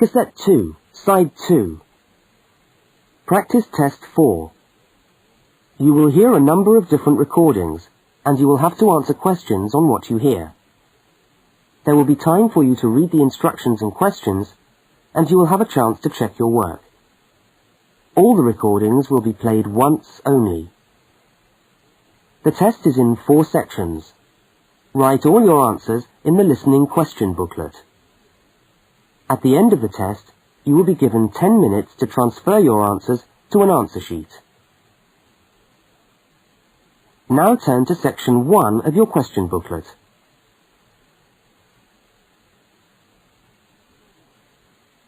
Cassette 2, Side 2. Practice Test 4. You will hear a number of different recordings, and you will have to answer questions on what you hear. There will be time for you to read the instructions and questions, and you will have a chance to check your work. All the recordings will be played once only. The test is in 4 sections. Write all your answers in the listening question booklet. At the end of the test, you will be given 10 minutes to transfer your answers to an answer sheet. Now turn to section 1 of your question booklet.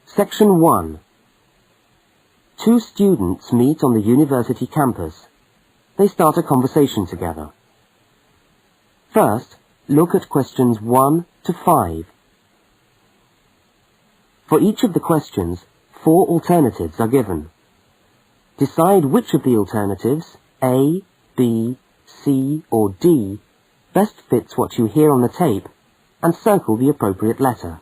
Section 1. 2 students meet on the university campus. They start a conversation together. First, look at questions 1 to 5. For each of the questions, 4 alternatives are given. Decide which of the alternatives, A, B, C or D, best fits what you hear on the tape, and circle the appropriate letter.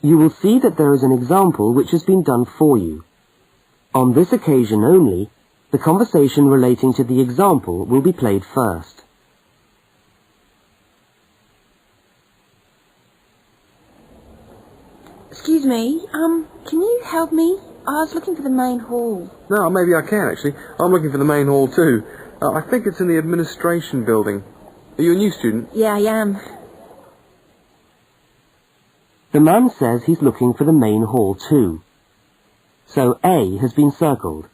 You will see that there is an example which has been done for you. On this occasion only, the conversation relating to the example will be played first. Excuse me, can you help me? I was looking for the main hall. No, maybe I can actually. I'm looking for the main hall too. I think it's in the administration building. Are you a new student? Yeah, I am. The man says he's looking for the main hall too. So A has been circled.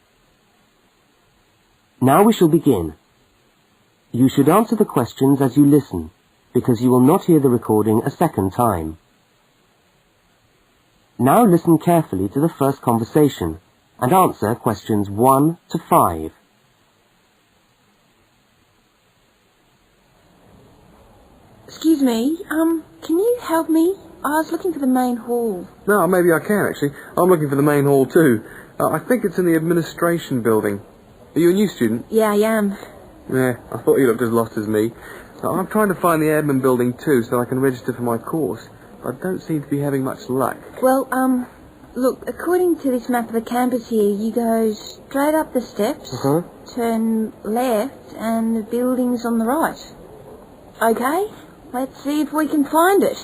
Now we shall begin. You should answer the questions as you listen, because you will not hear the recording a second time. Now listen carefully to the first conversation and answer questions 1 to 5. Excuse me, can you help me? I was looking for the main hall. No, maybe I can actually. I'm looking for the main hall too. I think it's in the administration building. Are you a new student? Yeah, I am. Yeah, I thought you looked as lost as me. I'm trying to find the admin building too so I can register for my course. But I don't seem to be having much luck. Well, look, according to this map of the campus here, you go straight up the steps, turn left, and the building's on the right. Okay, let's see if we can find it.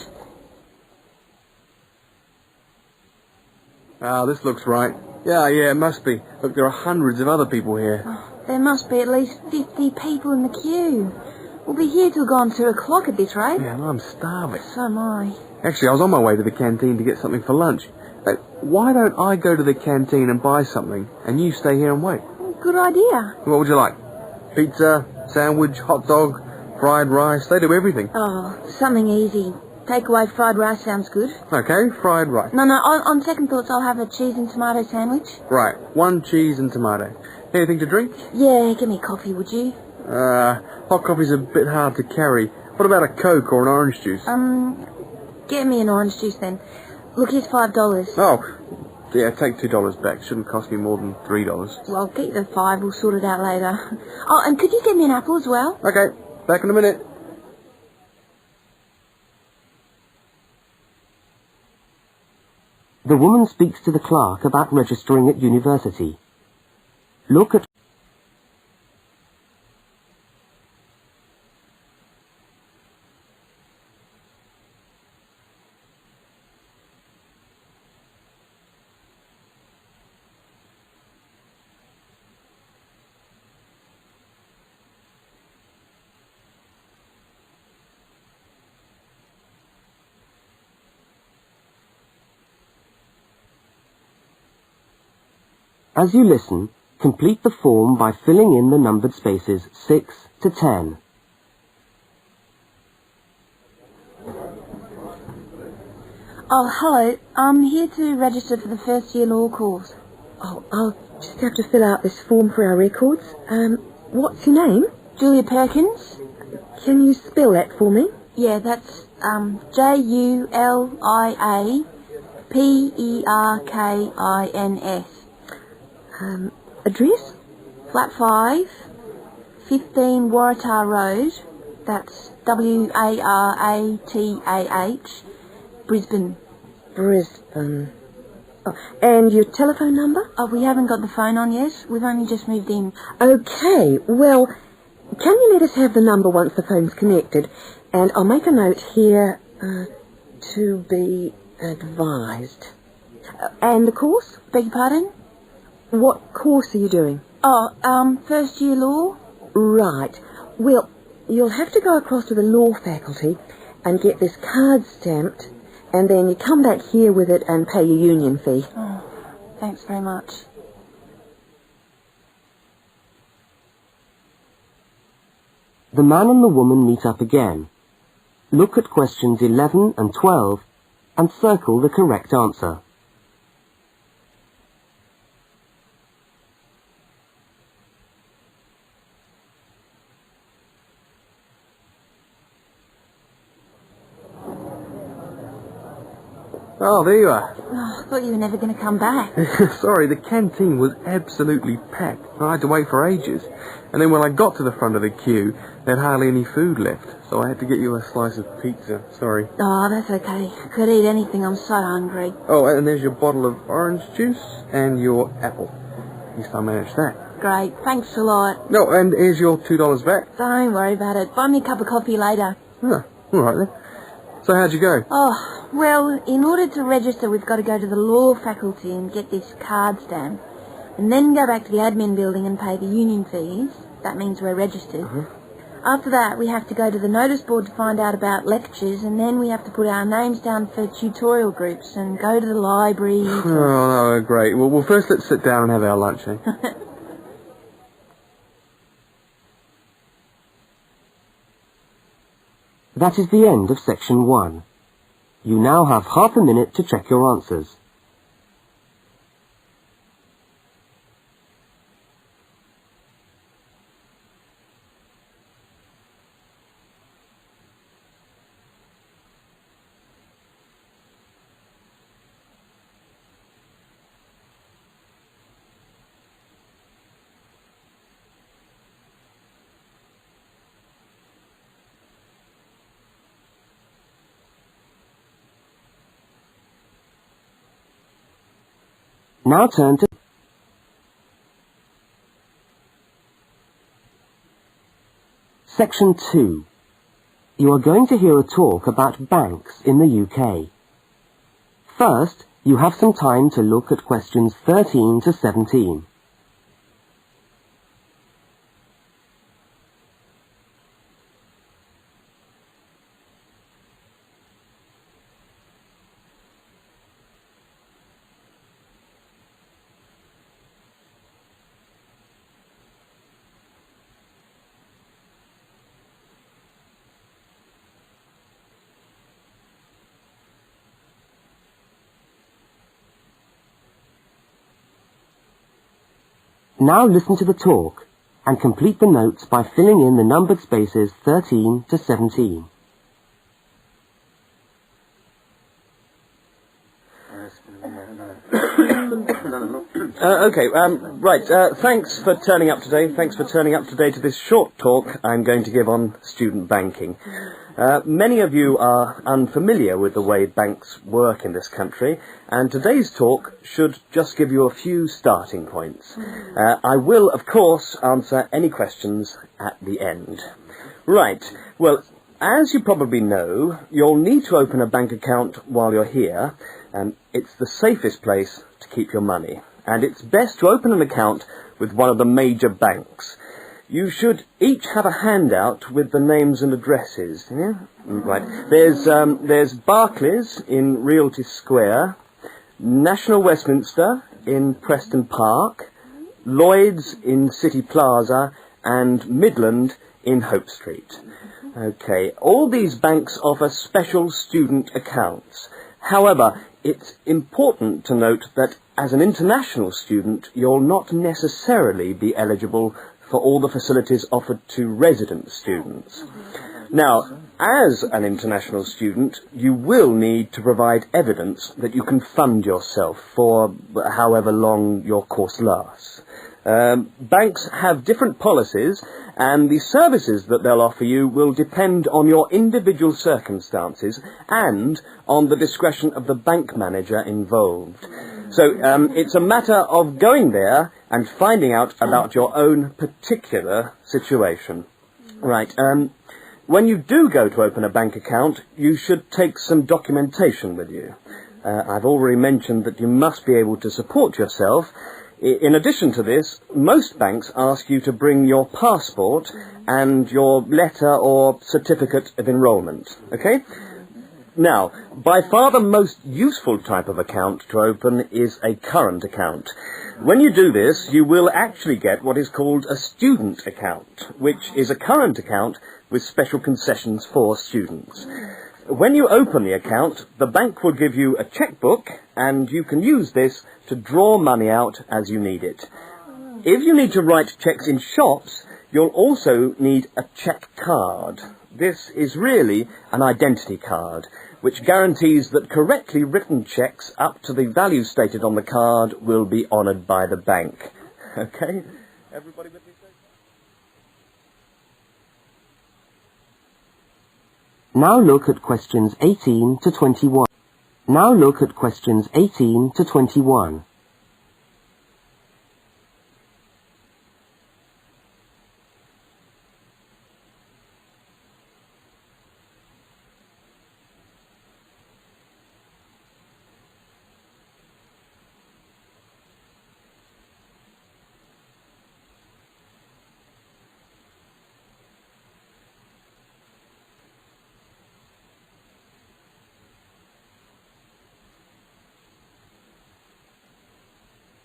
Ah, this looks right. Yeah, it must be. Look, there are hundreds of other people here. Oh, there must be at least 50 people in the queue. We'll be here till gone 2 o'clock at this rate. Yeah, and I'm starving. So am I. Actually, I was on my way to the canteen to get something for lunch. Why don't I go to the canteen and buy something, and you stay here and wait? Good idea. What would you like? Pizza, sandwich, hot dog, fried rice? They do everything. Oh, something easy. Takeaway fried rice sounds good. Okay, fried rice. No, on second thoughts, I'll have a cheese and tomato sandwich. Right, 1 cheese and tomato. Anything to drink? Yeah, give me coffee, would you? Hot coffee's a bit hard to carry. What about a Coke or an orange juice? Get me an orange juice then. Look, here's $5. Oh, yeah, take $2 back. Shouldn't cost me more than $3. Well, get the 5. We'll sort it out later. Oh, and could you get me an apple as well? Okay, back in a minute. The woman speaks to the clerk about registering at university. Look at As you listen, complete the form by filling in the numbered spaces 6 to 10. Oh, hello. I'm here to register for the first year law course. Oh, I'll just have to fill out this form for our records. What's your name? Julia Perkins? Can you spell that for me? Yeah, that's JULIAPERKINS. Address? Flat 5, 15 Waratah Road. That's WARATAH, Brisbane. Brisbane. Oh, and your telephone number? Oh, we haven't got the phone on yet. We've only just moved in. Okay, well, can you let us have the number once the phone's connected? And I'll make a note here, to be advised. And the course? Beg your pardon? What course are you doing? Oh, first year law? Right. Well, you'll have to go across to the law faculty and get this card stamped, and then you come back here with it and pay your union fee. Oh, thanks very much. The man and the woman meet up again. Look at questions 11 and 12 and circle the correct answer. Oh, there you are. Oh, I thought you were never going to come back. Sorry, the canteen was absolutely packed. I had to wait for ages. And then when I got to the front of the queue, they had hardly any food left. So I had to get you a slice of pizza. Sorry. Oh, that's okay. Could eat anything. I'm so hungry. Oh, and there's your bottle of orange juice and your apple. At least I managed that. Great. Thanks a lot. No, and here's your $2 back. Don't worry about it. Buy me a cup of coffee later. Huh, all right then. So how'd you go? Oh, well, in order to register, we've got to go to the law faculty and get this card stamped, and then go back to the admin building and pay the union fees. That means we're registered. After that, we have to go to the notice board to find out about lectures, and then we have to put our names down for tutorial groups and go to the library. Oh, no, great. Well, first let's sit down and have our lunch, eh? That is the end of section 1. You now have half a minute to check your answers. Now turn to Section 2. You are going to hear a talk about banks in the UK. First, you have some time to look at questions 13 to 17. Now listen to the talk and complete the notes by filling in the numbered spaces 13 to 17. Thanks for turning up today. Thanks for turning up today to this short talk I'm going to give on student banking. Many of you are unfamiliar with the way banks work in this country, and today's talk should just give you a few starting points. I will, of course, answer any questions at the end. Right, well, as you probably know, you'll need to open a bank account while you're here, and it's the safest place to keep your money. And it's best to open an account with one of the major banks. You should each have a handout with the names and addresses. Yeah? Right. There's Barclays in Realty Square, National Westminster in Preston Park, Lloyd's in City Plaza, and Midland in Hope Street. Okay, all these banks offer special student accounts. However, it's important to note that as an international student, you'll not necessarily be eligible for all the facilities offered to resident students. Now, as an international student, you will need to provide evidence that you can fund yourself for however long your course lasts. Banks have different policies, and the services that they'll offer you will depend on your individual circumstances and on the discretion of the bank manager involved. So it's a matter of going there and finding out about your own particular situation. Right. When you do go to open a bank account, you should take some documentation with you. I've already mentioned that you must be able to support yourself. In addition to this, most banks ask you to bring your passport and your letter or certificate of enrolment. Okay? Now, by far the most useful type of account to open is a current account. When you do this, you will actually get what is called a student account, which is a current account with special concessions for students. When you open the account, the bank will give you a checkbook, and you can use this to draw money out as you need it. If you need to write cheques in shops, you'll also need a cheque card. This is really an identity card, which guarantees that correctly written cheques up to the value stated on the card will be honoured by the bank. Okay? Everybody with me? Now look at questions 18 to 21. Now look at questions 18 to 21.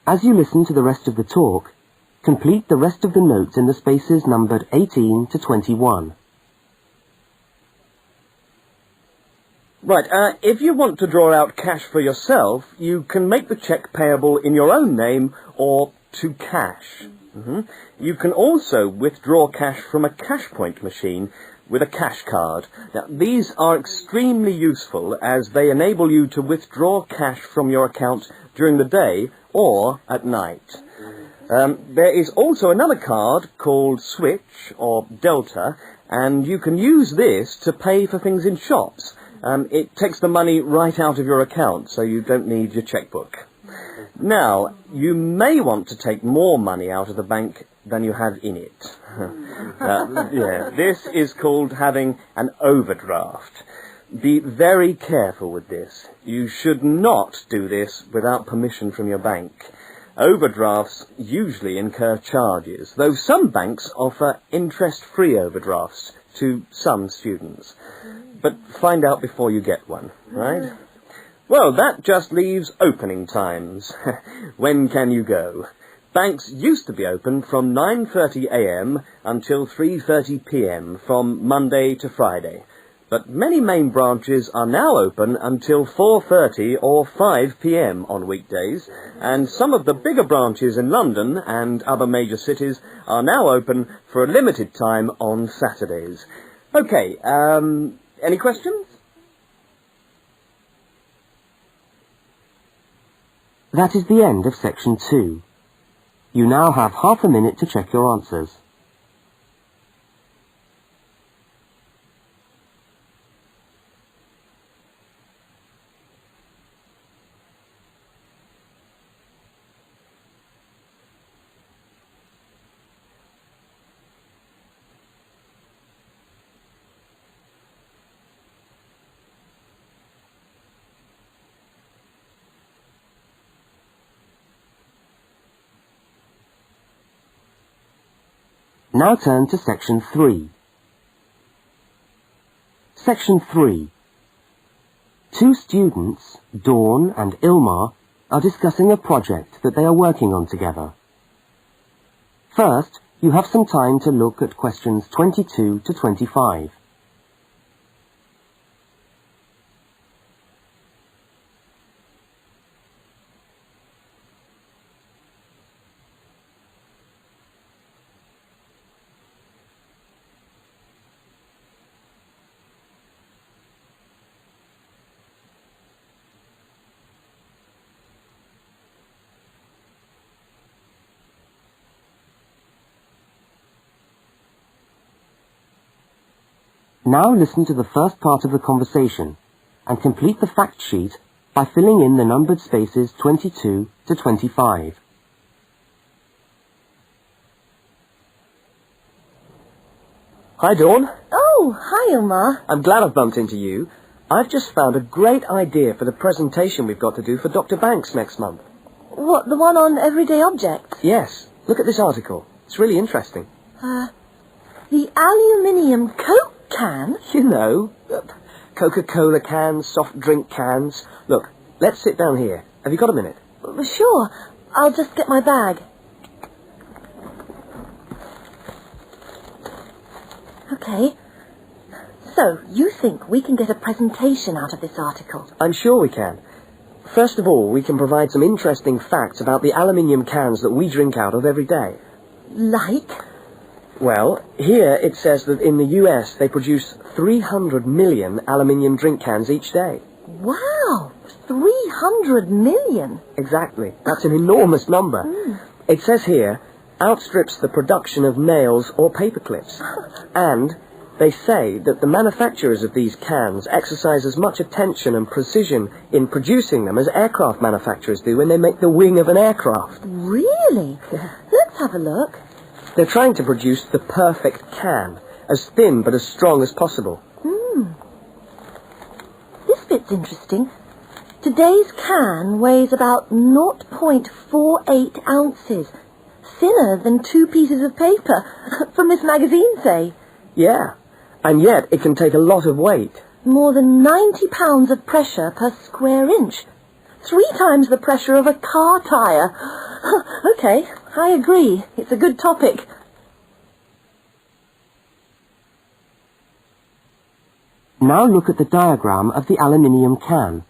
As you listen to the rest of the talk, complete the rest of the notes in the spaces numbered 18 to 21. Right, if you want to draw out cash for yourself, you can make the cheque payable in your own name or to cash. You can also withdraw cash from a cash point machine with a cash card. Now, these are extremely useful as they enable you to withdraw cash from your account during the day or at night. There is also another card called Switch or Delta, and you can use this to pay for things in shops. It takes the money right out of your account, so you don't need your checkbook. Now, you may want to take more money out of the bank than you have in it. This is called having an overdraft. Be very careful with this. You should not do this without permission from your bank. Overdrafts usually incur charges, though some banks offer interest-free overdrafts to some students. But find out before you get one, right? Well, that just leaves opening times. When can you go? Banks used to be open from 9:30 a.m. until 3:30 p.m. from Monday to Friday. But many main branches are now open until 4:30 or 5 p.m. on weekdays, and some of the bigger branches in London and other major cities are now open for a limited time on Saturdays. Okay, any questions? That is the end of section 2. You now have half a minute to check your answers. Now turn to section 3. Section 3. Two students, Dawn and Ilmar, are discussing a project that they are working on together. First, you have some time to look at questions 22 to 25. Now listen to the first part of the conversation and complete the fact sheet by filling in the numbered spaces 22 to 25. Hi, Dawn. Oh, hi, Omar. I'm glad I've bumped into you. I've just found a great idea for the presentation we've got to do for Dr. Banks next month. What, the one on everyday objects? Yes. Look at this article. It's really interesting. The aluminium Coke can? You know, Coca-Cola cans, soft drink cans. Look, let's sit down here. Have you got a minute? Sure. I'll just get my bag. Okay. So, you think we can get a presentation out of this article? I'm sure we can. First of all, we can provide some interesting facts about the aluminium cans that we drink out of every day. Like? Well, here it says that in the US they produce 300 million aluminium drink cans each day. Wow! 300 million? Exactly. That's an enormous number. It says here, outstrips the production of nails or paper clips. And they say that the manufacturers of these cans exercise as much attention and precision in producing them as aircraft manufacturers do when they make the wing of an aircraft. Really? Let's have a look. They're trying to produce the perfect can, as thin but as strong as possible. This bit's interesting. Today's can weighs about 0.48 ounces. Thinner than 2 pieces of paper. From this magazine, say. Yeah, and yet it can take a lot of weight. More than 90 pounds of pressure per square inch. 3 times the pressure of a car tyre. Okay, I agree. It's a good topic. Now look at the diagram of the aluminium can.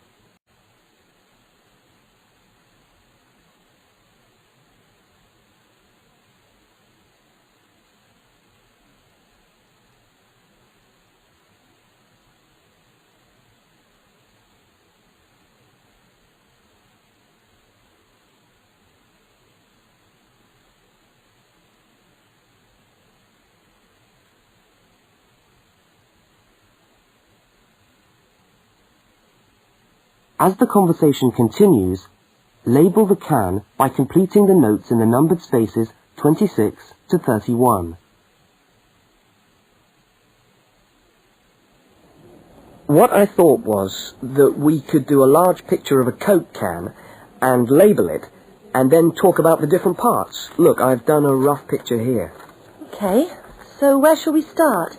As the conversation continues, label the can by completing the notes in the numbered spaces 26 to 31. What I thought was that we could do a large picture of a Coke can and label it, and then talk about the different parts. Look, I've done a rough picture here. Okay, so where shall we start?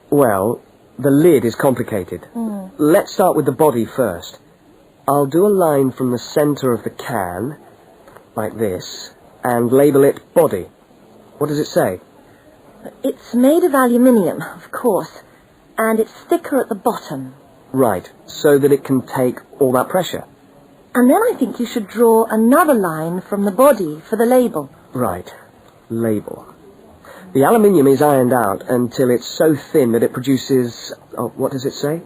Well, the lid is complicated. Let's start with the body first. I'll do a line from the centre of the can, like this, and label it body. What does it say? It's made of aluminium, of course, and it's thicker at the bottom. Right, so that it can take all that pressure. And then I think you should draw another line from the body for the label. Right, label. The aluminium is ironed out until it's so thin that it produces... Oh, what does it say?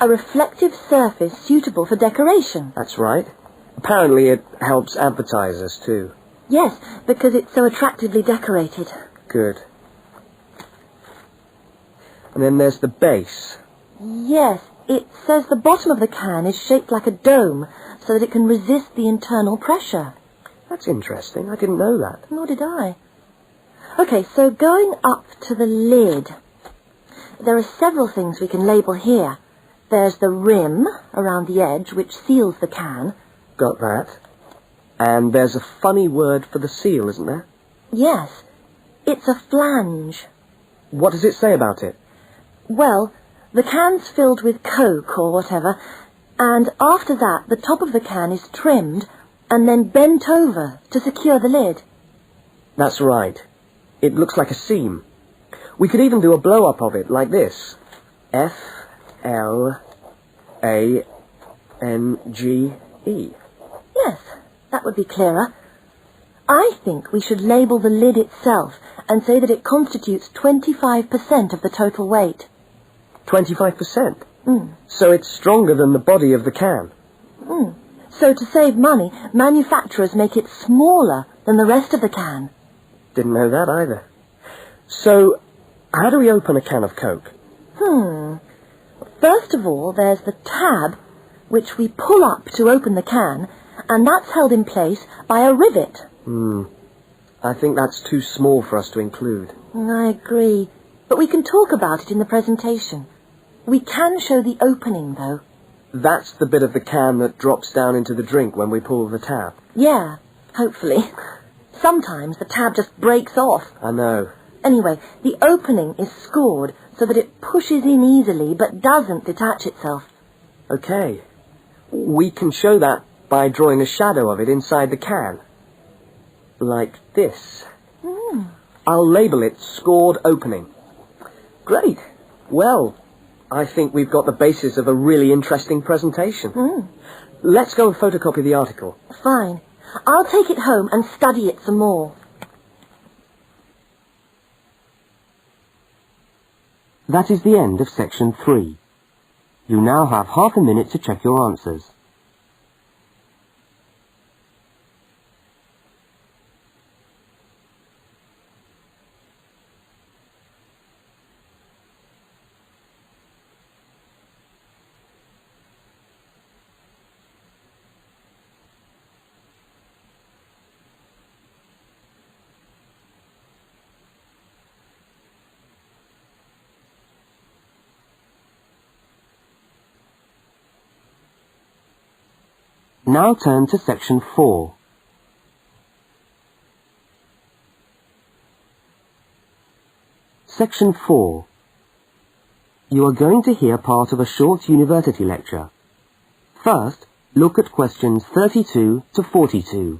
A reflective surface suitable for decoration. That's right. Apparently it helps advertisers too. Yes, because it's so attractively decorated. Good. And then there's the base. Yes, it says the bottom of the can is shaped like a dome so that it can resist the internal pressure. That's interesting. I didn't know that. Nor did I. Okay, so going up to the lid, there are several things we can label here. There's the rim around the edge, which seals the can. Got that. And there's a funny word for the seal, isn't there? Yes, it's a flange. What does it say about it? Well, the can's filled with Coke or whatever, and after that the top of the can is trimmed and then bent over to secure the lid. That's right. It looks like a seam. We could even do a blow-up of it, like this. F-L-A-N-G-E. Yes, that would be clearer. I think we should label the lid itself and say that it constitutes 25% of the total weight. 25%? So it's stronger than the body of the can. So to save money, manufacturers make it smaller than the rest of the can. Didn't know that either. So, how do we open a can of Coke? First of all, there's the tab, which we pull up to open the can, and that's held in place by a rivet. I think that's too small for us to include. I agree, but we can talk about it in the presentation. We can show the opening, though. That's the bit of the can that drops down into the drink when we pull the tab. Yeah, hopefully. Sometimes the tab just breaks off. I know. Anyway, the opening is scored so that it pushes in easily but doesn't detach itself. Okay. We can show that by drawing a shadow of it inside the can. Like this. I'll label it Scored Opening. Great. Well, I think we've got the basis of a really interesting presentation. Let's go and photocopy the article. Fine. I'll take it home and study it some more. That is the end of section 3. You now have half a minute to check your answers. Now turn to section 4. Section 4. You are going to hear part of a short university lecture. First, look at questions 32 to 42.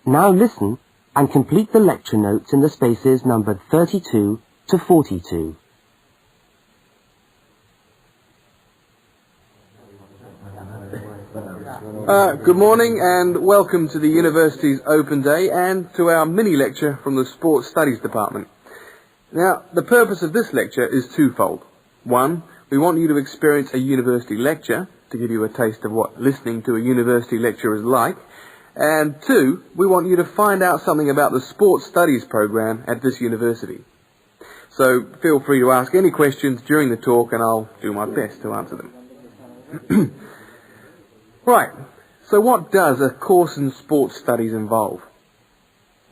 Now listen and complete the lecture notes in the spaces numbered 32 to 42. Good morning and welcome to the university's open day and to our mini lecture from the Sports Studies Department. Now, the purpose of this lecture is twofold. One, we want you to experience a university lecture to give you a taste of what listening to a university lecture is like. And two, we want you to find out something about the Sports Studies program at this university. So feel free to ask any questions during the talk and I'll do my best to answer them. Right, so what does a course in sports studies involve?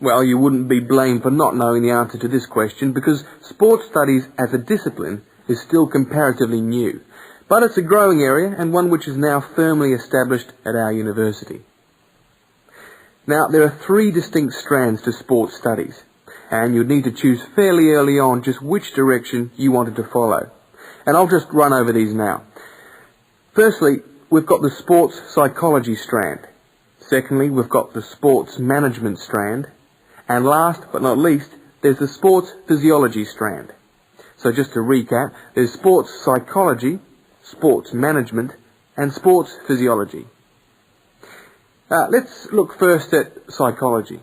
Well, you wouldn't be blamed for not knowing the answer to this question because sports studies as a discipline is still comparatively new. But it's a growing area and one which is now firmly established at our university. Now, there are 3 distinct strands to sports studies, and you'd need to choose fairly early on just which direction you wanted to follow. And I'll just run over these now. Firstly, we've got the sports psychology strand. Secondly, we've got the sports management strand. And last but not least, there's the sports physiology strand. So just to recap, there's sports psychology, sports management, and sports physiology. Let's look first at psychology.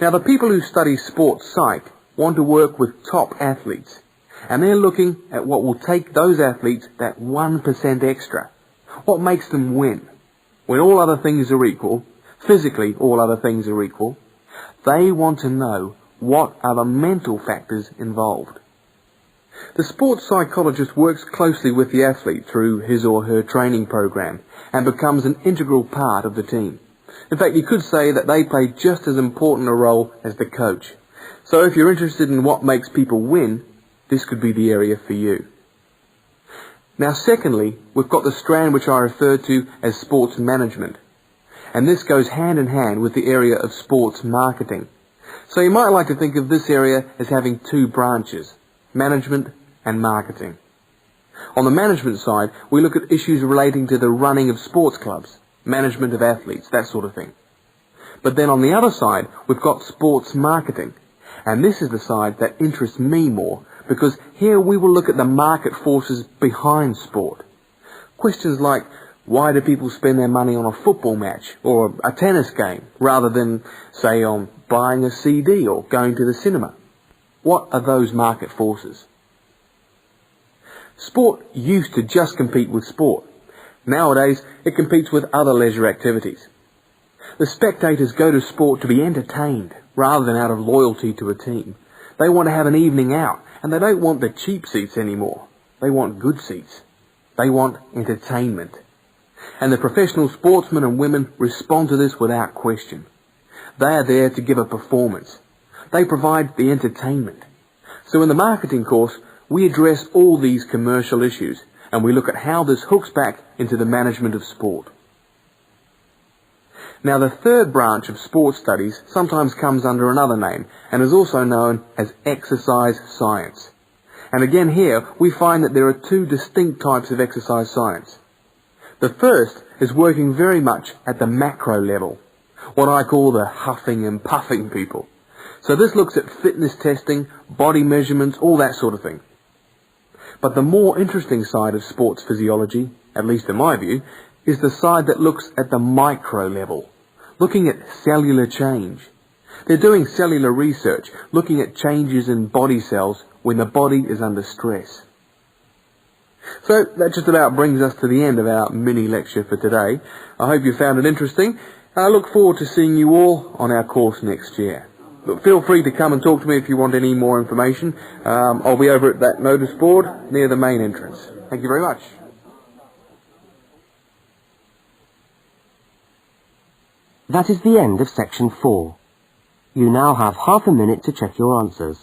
Now, the people who study sports psych want to work with top athletes, and they're looking at what will take those athletes that 1% extra. What makes them win? When all other things are equal, physically all other things are equal, they want to know what are the mental factors involved. The sports psychologist works closely with the athlete through his or her training program and becomes an integral part of the team. In fact, you could say that they play just as important a role as the coach. So if you're interested in what makes people win, this could be the area for you. Now, secondly, we've got the strand which I referred to as sports management. And this goes hand in hand with the area of sports marketing. So you might like to think of this area as having 2 branches, management and marketing. On the management side, we look at issues relating to the running of sports clubs. management of athletes, that sort of thing. But then on the other side, we've got sports marketing. And this is the side that interests me more, because here we will look at the market forces behind sport. Questions like, why do people spend their money on a football match or a tennis game rather than, say, on buying a CD or going to the cinema? What are those market forces? Sport used to just compete with sport. Nowadays, it competes with other leisure activities. The spectators go to sport to be entertained rather than out of loyalty to a team. They want to have an evening out, and they don't want the cheap seats anymore. They want good seats. They want entertainment. And the professional sportsmen and women respond to this without question. They are there to give a performance. They provide the entertainment. So in the marketing course, we address all these commercial issues, and we look at how this hooks back into the management of sport. Now, the third branch of sports studies sometimes comes under another name and is also known as exercise science. And again here, we find that there are two distinct types of exercise science. The first is working very much at the macro level, what I call the huffing and puffing people. So this looks at fitness testing, body measurements, all that sort of thing. But the more interesting side of sports physiology, at least in my view, is the side that looks at the micro level, looking at cellular change. They're doing cellular research, looking at changes in body cells when the body is under stress. So that just about brings us to the end of our mini lecture for today. I hope you found it interesting. I look forward to seeing you all on our course next year. But feel free to come and talk to me if you want any more information. I'll be over at that notice board near the main entrance. Thank you very much. That is the end of section 4. You now have half a minute to check your answers.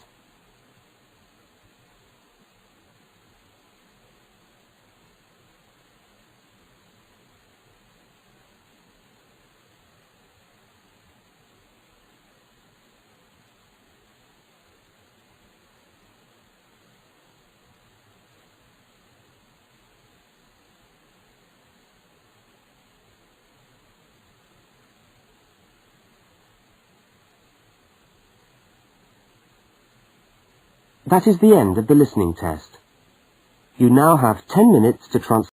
That is the end of the listening test. You now have 10 minutes to transfer